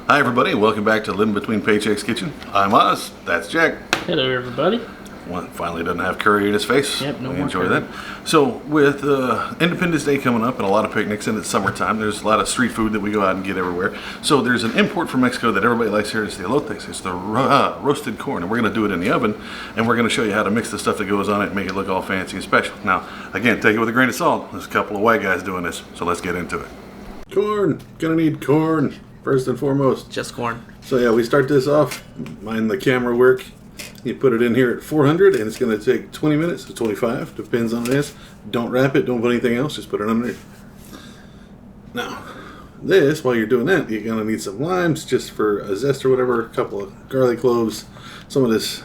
Hi everybody, welcome back to Living Between Paychecks Kitchen. I'm Oz, that's Jack. Hello everybody. One finally doesn't have curry in his face. Yep, no we more enjoy curry. that. So with Independence Day coming up and a lot of picnics and it's summertime, there's a lot of street food that we go out and get everywhere. So there's an import from Mexico that everybody likes here. It's the elotes. It's the roasted corn, and we're going to do it in the oven, and we're going to show you how to mix the stuff that goes on it and make it look all fancy and special. Now, again, take it with a grain of salt. There's a couple of white guys doing this, so let's get into it. Corn. Gonna need corn first and foremost. Just corn. So yeah, we start this off, mind the camera work. You put it in here at 400 and it's going to take 20 minutes to 25, depends on this. Don't wrap it, don't put anything else, just put it underneath. Now, this, while you're doing that, you're going to need some limes just for a zest or whatever, a couple of garlic cloves, some of this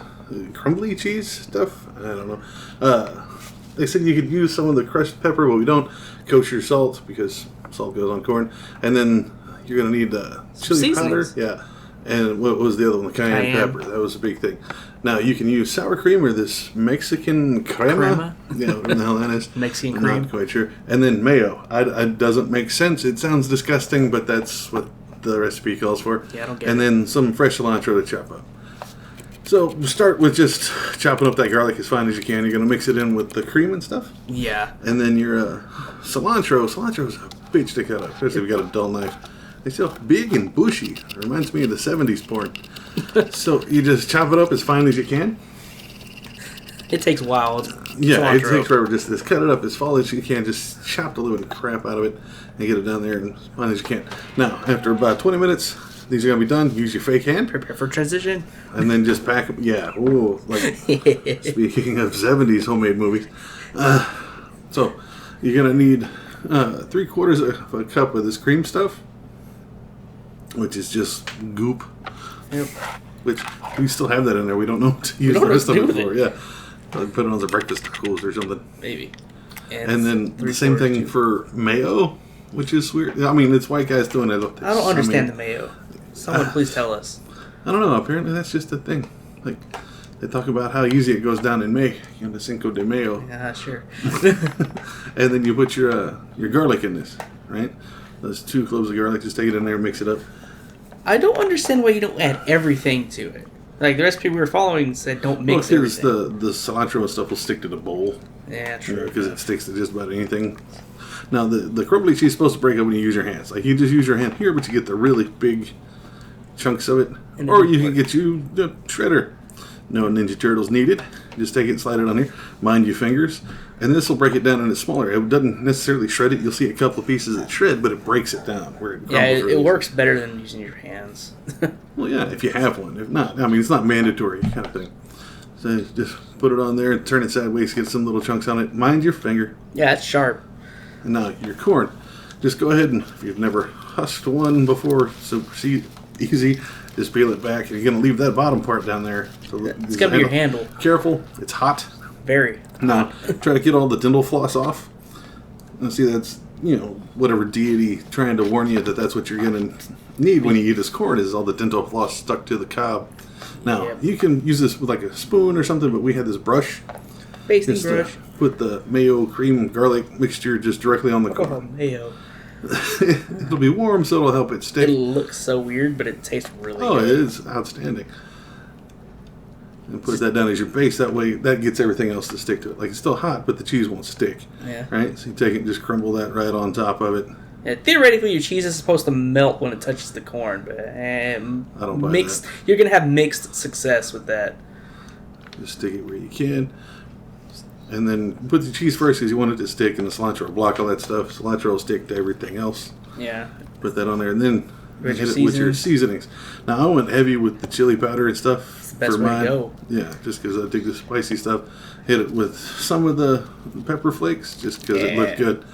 crumbly cheese stuff, I don't know. They said you could use some of the crushed pepper, but we don't. Kosher salt, because salt goes on corn. And then you're going to need chili powder. Yeah. And what was the other one? The Cayenne pepper. That was a big thing. Now, you can use sour cream or this Mexican crema. Yeah, what the hell that is. Mexican I'm cream. not quite sure. And then mayo. It doesn't make sense. It sounds disgusting, but that's what the recipe calls for. Yeah, I don't get it. And then some fresh cilantro to chop up. So, we'll start with just chopping up that garlic as fine as you can. You're going to mix it in with the cream and stuff. Yeah. And then your cilantro. Cilantro is a bitch to cut up, especially if you got a dull knife. It's so big and bushy. It reminds me of the 70s porn. So you just chop it up as fine as you can. It takes a while. Yeah, cilantro. it takes forever. Just cut it up as fine as you can. Just chop the living crap out of it and get it down there as fine as you can. Now, after about 20 minutes, these are going to be done. Use your fake hand. Prepare for transition. And then just pack them. Yeah, ooh, like speaking of 70s homemade movies. So you're going to need 3/4 of a cup of this cream stuff, which is just goop. Yep. Which we still have that in there. We don't know what to use the rest of it for. Yeah, like put it on the breakfast tacos or something. Maybe. And then the same thing for mayo, which is weird. I mean, it's white guys doing it. I don't understand the mayo. Someone please tell us. I don't know. Apparently, that's just a thing. Like they talk about how easy it goes down in May. You know, the Cinco de Mayo. Yeah, sure. And then you put your garlic in this, right? Those 2 cloves of garlic. Just take it in there, mix it up. I don't understand why you don't add everything to it. Like the recipe we were following said, don't mix everything. The cilantro and stuff will stick to the bowl. Yeah, true. Because it sticks to just about anything. Now, the crumbly cheese is supposed to break up when you use your hands. Like, you just use your hand here, but you get the really big chunks of it. Or you can get you the shredder. No Ninja Turtles needed. Just take it and slide it on here. Mind your fingers. And this will break it down and it's smaller. It doesn't necessarily shred it. You'll see a couple of pieces that shred, but it breaks it down. Where it it works better than using your hands. Well, yeah, if you have one. If not, I mean, it's not mandatory kind of thing. So just put it on there, turn it sideways, get some little chunks on it. Mind your finger. Yeah, it's sharp. And now your corn. Just go ahead and, if you've never husked one before, super easy, just peel it back. You're going to leave that bottom part down there. So It's going to be your handle. Careful, it's hot. Very. Now, try to get all the dental floss off. And see, that's, whatever deity trying to warn you that that's what you're going to need when you eat this corn is all the dental floss stuck to the cob. Now, you can use this with like a spoon or something, but we had this brush. Basting brush. Put the mayo, cream, garlic mixture just directly on the corn. Mayo. It'll be warm, so it'll help it stick. It looks so weird, but it tastes really good. Oh, it is outstanding. And put that down as your base. That way, that gets everything else to stick to it. Like, it's still hot, but the cheese won't stick. Yeah. Right? So you take it and just crumble that right on top of it. Yeah, theoretically, your cheese is supposed to melt when it touches the corn, but I don't buy that. You're going to have mixed success with that. Just stick it where you can. And then put the cheese first because you want it to stick, and the cilantro will block all that stuff. Cilantro will stick to everything else. Yeah. Put that on there, and then With hit it with your seasonings. Now, I went heavy with the chili powder and stuff. It's the best way to go. Yeah, just because I dig the spicy stuff. Hit it with some of the pepper flakes, just because it looked good.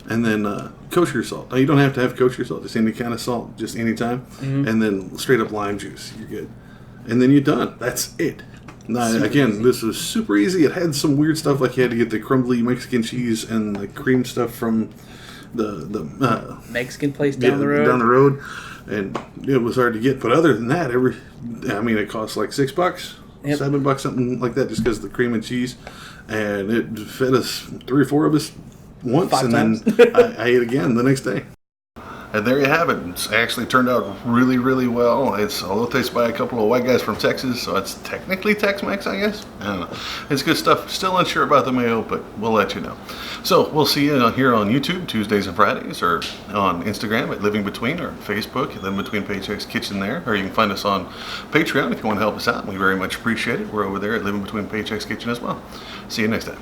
And then kosher salt. Now, you don't have to have kosher salt, just any kind of salt, just any time. Mm-hmm. And then straight up lime juice. You're good. And then you're done. That's it. Now, again, this was super easy. It had some weird stuff, like you had to get the crumbly Mexican cheese and the cream stuff from the Mexican place down the road. Down the road, and it was hard to get. But other than that, it cost like $6, $7, something like that, just because of the cream and cheese, and it fed us 3 or 4 of us once, 5 and times. then I ate again the next day. And there you have it. It's actually turned out really, really well. It's elotes by a couple of white guys from Texas, so it's technically Tex-Mex, I guess. I don't know. It's good stuff. Still unsure about the mayo, but we'll let you know. So we'll see you here on YouTube Tuesdays and Fridays, or on Instagram at Living Between, or Facebook at Living Between Paychecks Kitchen there. Or you can find us on Patreon if you want to help us out. We very much appreciate it. We're over there at Living Between Paychecks Kitchen as well. See you next time.